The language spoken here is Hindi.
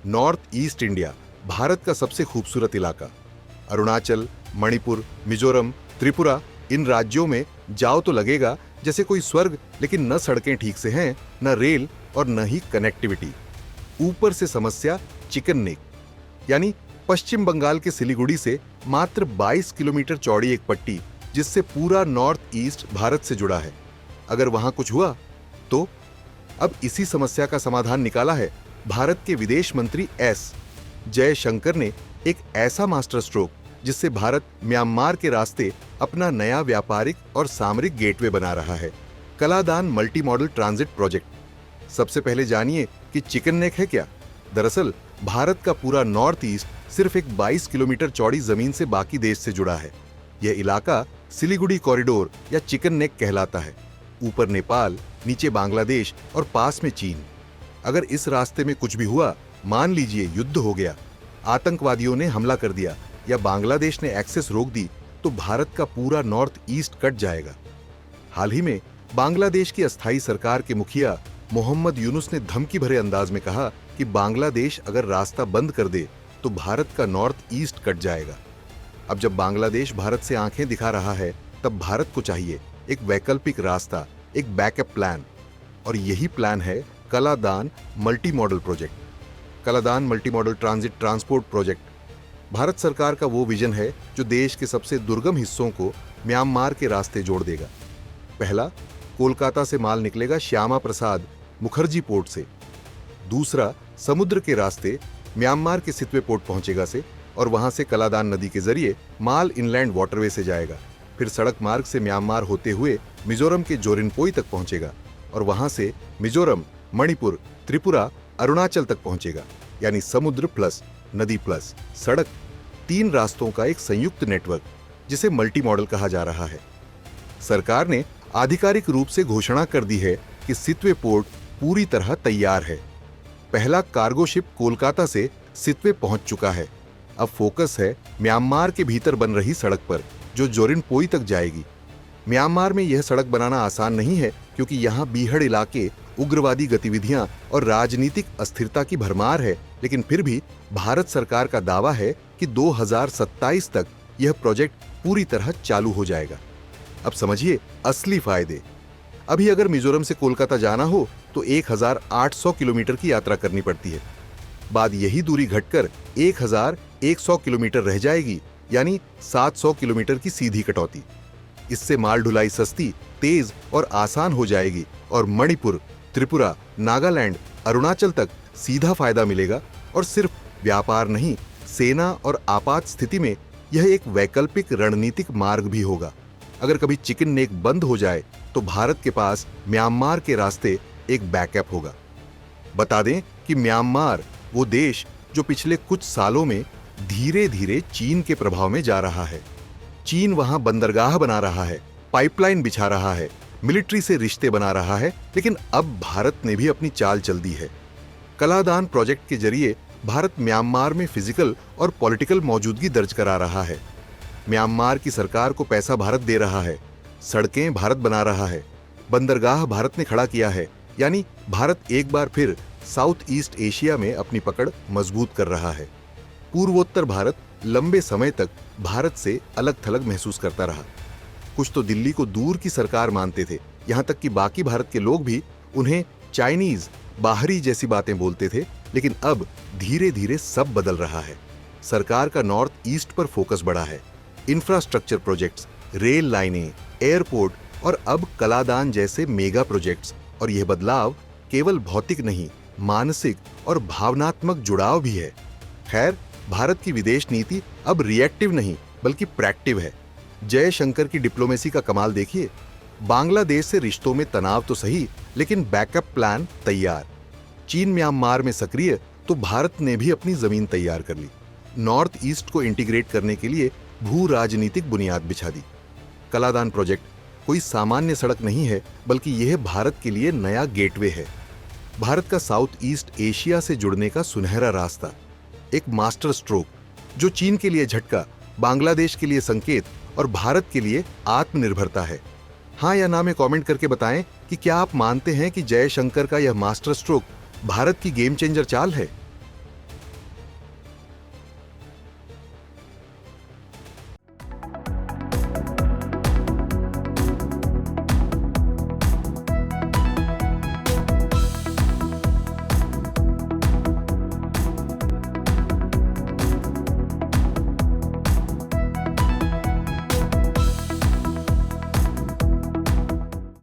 नॉर्थ ईस्ट इंडिया भारत का सबसे खूबसूरत इलाका। अरुणाचल, मणिपुर, मिजोरम, त्रिपुरा, इन राज्यों में जाओ तो लगेगा जैसे कोई स्वर्ग, लेकिन न सड़कें ठीक से हैं, न रेल और न ही कनेक्टिविटी। ऊपर से समस्या चिकन नेक, यानी पश्चिम बंगाल के सिलीगुड़ी से मात्र 22 किलोमीटर चौड़ी एक पट्टी जिससे पूरा नॉर्थ ईस्ट भारत से जुड़ा है। अगर वहां कुछ हुआ तो अब इसी समस्या का समाधान निकाला है भारत के विदेश मंत्री एस जयशंकर ने, एक ऐसा मास्टर स्ट्रोक जिससे भारत म्यांमार के रास्ते अपना नया व्यापारिक और सामरिक गेटवे बना रहा है, Kaladan multi modal transit project. सबसे पहले जानिए कि चिकन नेक है क्या। दरअसल भारत का पूरा नॉर्थ ईस्ट सिर्फ एक 22 किलोमीटर चौड़ी जमीन से बाकी देश से जुड़ा है। यह इलाका सिलीगुड़ी कॉरिडोर या चिकन नेक कहलाता है। ऊपर नेपाल, नीचे बांग्लादेश और पास में चीन। अगर इस रास्ते में कुछ भी हुआ, मान लीजिए युद्ध हो गया, आतंकवादियों ने हमला कर दिया या बांग्लादेश ने एक्सेस रोक दी, तो भारत का पूरा नॉर्थ ईस्ट कट जाएगा। हाल ही में बांग्लादेश की अस्थायी सरकार के मुखिया मोहम्मद यूनुस ने धमकी भरे अंदाज में कहा कि बांग्लादेश अगर रास्ता बंद कर दे तो भारत का नॉर्थ ईस्ट कट जाएगा। अब जब बांग्लादेश भारत से आंखें दिखा रहा है, तब भारत को चाहिए एक वैकल्पिक रास्ता, एक बैकअप प्लान। और यही प्लान है Kaladan multi modal project. Kaladan multi modal transit transport project Bharat सरकार का वो विजन है जो देश के सबसे दुर्गम हिस्सों को म्यांमार के रास्ते जोड़ देगा। पहला, कोलकाता से माल निकलेगा श्यामा प्रसाद मुखर्जी पोर्ट से। दूसरा, समुद्र के रास्ते म्यांमार के सितवे पोर्ट पहुंचेगा से, और वहां से कलादान नदी के जरिए माल इनलैंड वाटरवे से जाएगा। फिर सड़क मार्ग से म्यांमार होते हुए मिजोरम के जोरिनपोई तक पहुंचेगा और वहां से मिजोरम, मणिपुर, त्रिपुरा, अरुणाचल तक पहुंचेगा। यानी समुद्र प्लस नदी प्लस सड़क, 3 रास्तों का एक संयुक्त नेटवर्क, जिसे मल्टी मॉडल कहा जा रहा है। सरकार ने आधिकारिक रूप से घोषणा कर दी है कि सितवे पोर्ट पूरी तरह तैयार है। पहला कार्गो शिप कोलकाता से सितवे पहुंच चुका है। अब फोकस है म्यांमार के भीतर बन रही सड़क पर, जो जोरिनपोई तक जाएगी। म्यांमार में यह सड़क बनाना आसान नहीं है, क्योंकि यहां बीहड़ इलाके, उग्रवादी गतिविधियां और राजनीतिक अस्थिरता की भरमार है। लेकिन फिर भी भारत सरकार का दावा है कि 2027 तक यह प्रोजेक्ट पूरी तरह चालू हो जाएगा। अब समझिए असली फायदे। अभी अगर मिजोरम से कोलकाता जाना हो तो 1800 किलोमीटर की यात्रा करनी पड़ती है। बाद यही दूरी घटकर 1100 किलोमीटर रह जाएगी, यानी 700 किलोमीटर की सीधी कटौती। इससे माल ढुलाई सस्ती, तेज और आसान हो जाएगी और मणिपुर, त्रिपुरा, नागालैंड, अरुणाचल तक सीधा फायदा मिलेगा। और सिर्फ व्यापार नहीं, सेना और आपात स्थिति में यह एक वैकल्पिक रणनीतिक मार्ग भी होगा। अगर कभी चिकन नेक बंद हो जाए तो भारत के पास म्यांमार के रास्ते एक बैकअप होगा। बता दें कि म्यांमार वो देश जो पिछले कुछ सालों में धीरे धीरे चीन के प्रभाव में जा रहा है। चीन वहां बंदरगाह बना रहा है, पाइपलाइन बिछा रहा है, मिलिट्री से रिश्ते बना रहा है, लेकिन अब भारत ने भी अपनी चाल चल दी है। कलादान प्रोजेक्ट के जरिए भारत म्यांमार में फिजिकल और पॉलिटिकल मौजूदगी दर्ज करा रहा है। म्यांमार की सरकार को पैसा भारत दे रहा है, सड़कें भारत बना रहा है, बंदरगाह भारत ने खड़ा किया है। यानी भारत एक बार फिर साउथ ईस्ट एशिया में अपनी पकड़ मजबूत कर रहा है। पूर्वोत्तर भारत लंबे समय तक भारत से अलग थलग महसूस करता रहा। कुछ तो दिल्ली को दूर की सरकार मानते थे, यहां तक कि बाकी भारत के लोग भी उन्हें चाइनीज, बाहरी जैसी बातें बोलते थे। लेकिन अब धीरे धीरे सब बदल रहा है। सरकार का नॉर्थ ईस्ट पर फोकस बढ़ा है। इंफ्रास्ट्रक्चर प्रोजेक्ट्स, रेल लाइनें, एयरपोर्ट और अब कलादान जैसे मेगा प्रोजेक्ट्स। और यह बदलाव केवल भौतिक नहीं, मानसिक और भावनात्मक जुड़ाव भी है। खैर, भारत की विदेश नीति अब रिएक्टिव नहीं बल्कि प्रैक्टिव है। जयशंकर की डिप्लोमेसी का कमाल देखिए। बांग्लादेश से रिश्तों में तनाव तो सही, लेकिन बैकअप प्लान तैयार। चीन म्यांमार में सक्रिय, तो भारत ने भी अपनी जमीन तैयार कर ली। नॉर्थ ईस्ट को इंटीग्रेट करने के लिए भू राजनीतिक बुनियाद बिछा दी। कलादान प्रोजेक्ट कोई सामान्य सड़क नहीं है, बल्कि यह भारत के लिए नया गेटवे है। भारत का साउथ ईस्ट एशिया से जुड़ने का सुनहरा रास्ता, एक मास्टर स्ट्रोक जो चीन के लिए झटका, बांग्लादेश के लिए संकेत और भारत के लिए आत्मनिर्भरता है। हाँ या ना में कमेंट करके बताएं कि क्या आप मानते हैं कि जयशंकर का यह मास्टर स्ट्रोक भारत की गेम चेंजर चाल है।